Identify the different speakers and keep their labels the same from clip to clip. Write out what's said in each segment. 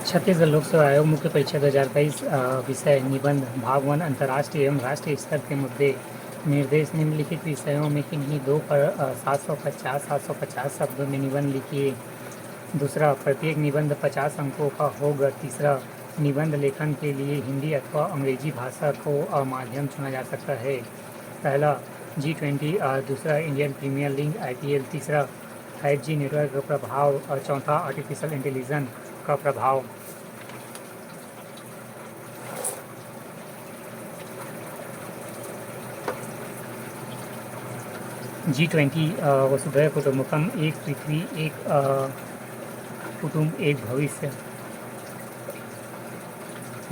Speaker 1: छत्तीसगढ़ लोक सेवा आयोग मुख्य परीक्षा 2023 विषय निबंध भाग 1 अंतर्राष्ट्रीय एवं राष्ट्रीय स्तर के मुद्दे निर्देश निम्नलिखित विषयों में किन्हीं दो पर 750 शब्दों में निबंध लिखिए। दूसरा, प्रत्येक निबंध 50 अंकों का होगा। तीसरा, निबंध लेखन के लिए हिंदी अथवा अंग्रेजी भाषा को माध्यम चुना जा सकता है। पहला, G20, दूसरा इंडियन प्रीमियर लीग IPL, तीसरा 5G नेटवर्क का प्रभाव और चौथा आर्टिफिशियल इंटेलिजेंस का प्रभाव। G20 वसुधैव कुटुंबकम, एक पृथ्वी एक कुटुंब एक भविष्य।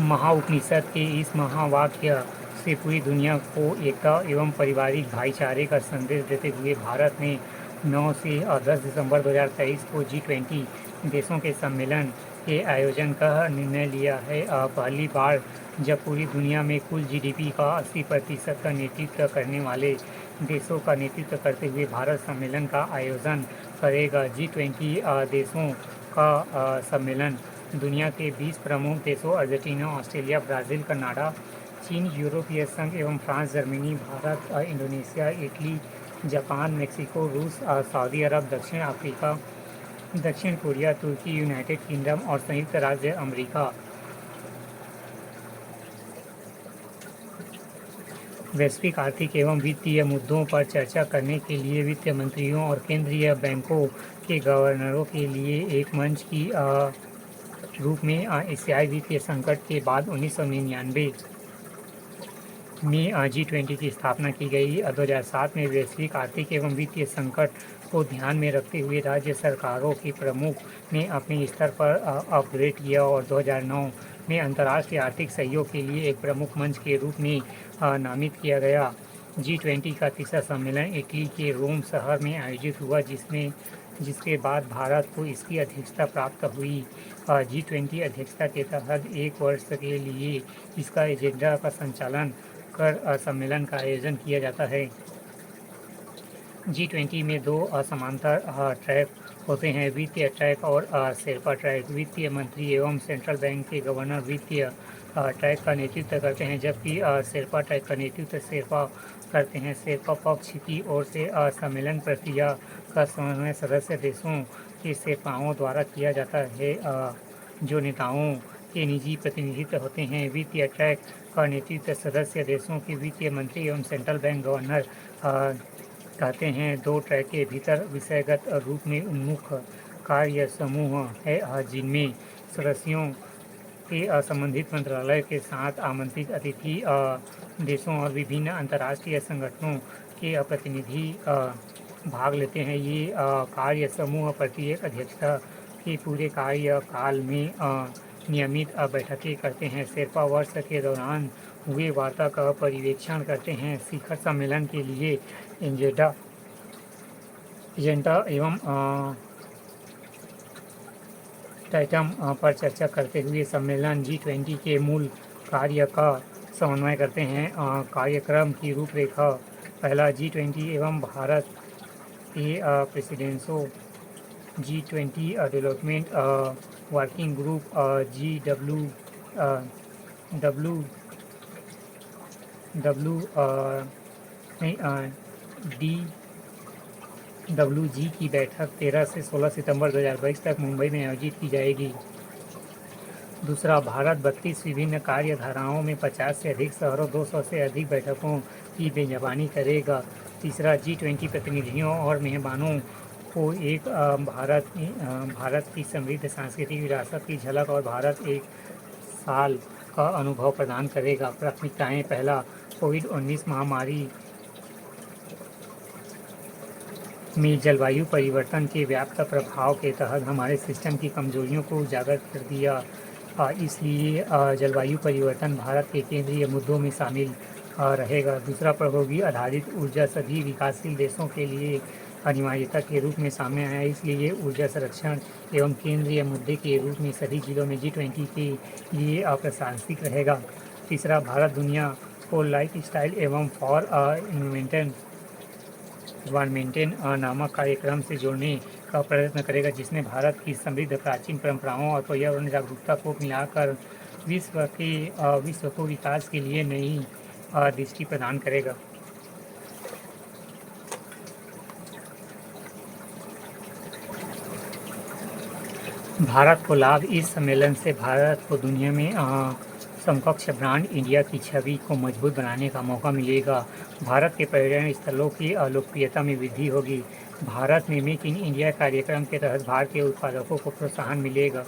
Speaker 1: महाउपनिषद के इस महावाक्य से पूरी दुनिया को एकता एवं पारिवारिक भाईचारे का संदेश देते हुए भारत ने 9 से 10 दिसंबर 2023 को G20 देशों के सम्मेलन के आयोजन का निर्णय लिया है। पहली बार जब पूरी दुनिया में कुल GDP का 80% का नेतृत्व करने वाले देशों का नेतृत्व करते हुए भारत सम्मेलन का आयोजन करेगा। G20 देशों का सम्मेलन दुनिया के 20 प्रमुख देशों अर्जेंटीना, ऑस्ट्रेलिया, ब्राज़ील, कनाडा, चीन, यूरोपीय संघ एवं France, Germany, Bharat, Indonesia, Italy, Japan, Mexico, रूस, सऊदी अरब, दक्षिण अफ्रीका, दक्षिण कोरिया, तुर्की, यूनाइटेड किंगडम और संयुक्त राज्य अमेरिका वैश्विक आर्थिक एवं वित्तीय मुद्दों पर चर्चा करने के लिए वित्त मंत्रियों और केंद्रीय बैंकों के गवर्नरों के लिए एक मंच की रूप में एशियाई वित्तीय संकट के बाद 1999 में G20 की स्थापना की गई। 2007 में वैश्विक आर्थिक एवं वित्तीय संकट को ध्यान में रखते हुए राज्य सरकारों के प्रमुख ने अपने स्तर पर अपग्रेड किया और 2009 में अंतर्राष्ट्रीय आर्थिक सहयोग के लिए एक प्रमुख मंच के रूप में नामित किया गया। G20 का तीसरा सम्मेलन इटली के रोम शहर में आयोजित हुआ, जिसके बाद भारत को इसकी अध्यक्षता प्राप्त हुई। G20 अध्यक्षता के तहत एक वर्ष के लिए इसका एजेंडा का संचालन कर सम्मेलन का आयोजन किया जाता है। G20 में दो समांतर ट्रैक होते हैं, वित्तीय ट्रैक और शेरपा ट्रैक। वित्तीय मंत्री एवं सेंट्रल बैंक के गवर्नर वित्तीय ट्रैक का नेतृत्व करते हैं, जबकि शेरपा ट्रैक का नेतृत्व शेरपा करते हैं। शेरपा पक्ष की ओर से सम्मेलन प्रक्रिया का समन्वय सदस्य देशों के शेरपाओं द्वारा किया जाता है, जो नेताओं के निजी प्रतिनिधित्व होते हैं। वित्तीय ट्रैक का नेतृत्व सदस्य देशों के वित्तीय मंत्री एवं सेंट्रल बैंक गवर्नर कहते हैं। दो ट्रैक के भीतर विषयगत रूप में उन्मुख कार्य समूह है, जिनमें सदस्यों के संबंधित मंत्रालय के साथ आमंत्रित अतिथि देशों और विभिन्न अंतर्राष्ट्रीय संगठनों के प्रतिनिधि भाग लेते हैं। ये कार्य समूह प्रत्येक अध्यक्षता के पूरे कार्यकाल में नियमित बैठकें करते हैं। शेरपा वर्ष के दौरान हुए वार्ता का पर्यवेक्षण करते हैं। शिखर सम्मेलन के लिए एजेंडा एवं आइटम पर चर्चा करते हुए सम्मेलन G20 के मूल कार्य का समन्वय करते हैं। कार्यक्रम की रूपरेखा: पहला, G20 एवं भारत के प्रेसिडेंसों G20 development working group DWG की बैठक 13 से 16 सितंबर 2022 तक मुंबई में आयोजित की जाएगी। दूसरा, भारत 32 विभिन्न कार्यधाराओं में 50 से अधिक शहरों 200 से अधिक बैठकों की मेजबानी करेगा। तीसरा, G20 प्रतिनिधियों और मेहमानों को एक भारत की समृद्ध सांस्कृतिक विरासत की झलक और भारत एक साल का अनुभव प्रदान करेगा। प्राथमिकताएं: पहला, कोविड-19 महामारी में जलवायु परिवर्तन के व्यापक प्रभाव के तहत हमारे सिस्टम की कमजोरियों को उजागर कर दिया, इसलिए जलवायु परिवर्तन भारत के केंद्रीय मुद्दों में शामिल रहेगा। दूसरा, प्रौद्योगिकी आधारित ऊर्जा सभी विकासशील देशों के लिए अनिवार्यता के रूप में सामने आया, इसलिए ऊर्जा संरक्षण एवं केंद्रीय मुद्दे के रूप में सभी जिलों में G20 के लिए प्रासंगिक रहेगा। तीसरा, भारत दुनिया को लाइफस्टाइल एवं फॉर इन्वायरमेंट नामक कार्यक्रम से जोड़ने का प्रयत्न करेगा जिसमें भारत की समृद्ध प्राचीन परंपराओं और पर्यावरण जागरूकता को मिलाकर विश्व को विकास के लिए नई दृष्टि प्रदान करेगा। भारत को लाभ। इस सम्मेलन से भारत को दुनिया में समकक्ष ब्रांड इंडिया की छवि को मजबूत बनाने का मौका मिलेगा। भारत के पर्यटन स्थलों की लोकप्रियता में वृद्धि होगी। भारत में मेक इन इंडिया कार्यक्रम के तहत भारतीय उत्पादकों को प्रोत्साहन मिलेगा।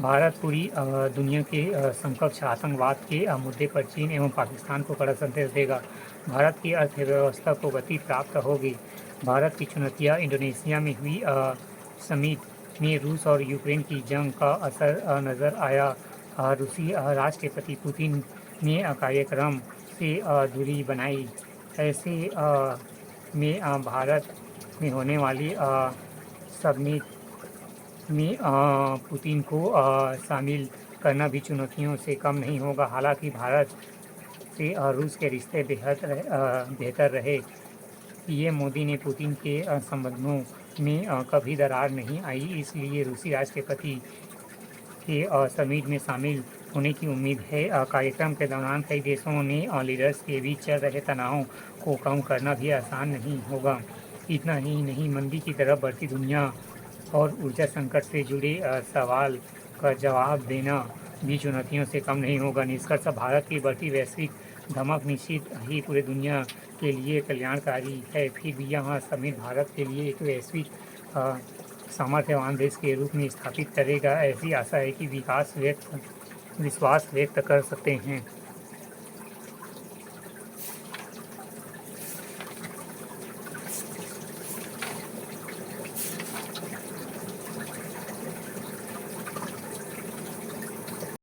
Speaker 1: भारत पूरी दुनिया के समकक्ष आतंकवाद के मुद्दे पर चीन एवं पाकिस्तान को कड़ा संदेश देगा। भारत की अर्थव्यवस्था को गति प्राप्त होगी। भारत की चुनौतियाँ। इंडोनेशिया में हुई समिट में रूस और यूक्रेन की जंग का असर नज़र आया। रूसी राष्ट्रपति पुतिन ने कार्यक्रम से दूरी बनाई। ऐसे में भारत में होने वाली समिट में पुतिन को शामिल करना भी चुनौतियों से कम नहीं होगा। हालांकि भारत से रूस के रिश्ते बेहतर रहे। पीएम मोदी ने पुतिन के संबंधों में कभी दरार नहीं आई, इसलिए रूसी राष्ट्रपति के समिट में शामिल होने की उम्मीद है। कार्यक्रम के दौरान कई देशों ने लीडर्स के बीच चल रहे तनाव को कम करना भी आसान नहीं होगा। इतना ही नहीं, मंदी की तरफ बढ़ती दुनिया और ऊर्जा संकट से जुड़े सवाल का जवाब देना भी चुनौतियों से कम नहीं होगा। निष्कर्ष, भारत की बढ़ती वैश्विक धमक निश्चित ही पूरी दुनिया के लिए कल्याणकारी है। फिर भी यह समिट भारत के लिए एक वैश्विक सामर्थ्यवान देश के रूप में स्थापित करेगा। ऐसी आशा है कि विश्वास व्यक्त कर सकते हैं।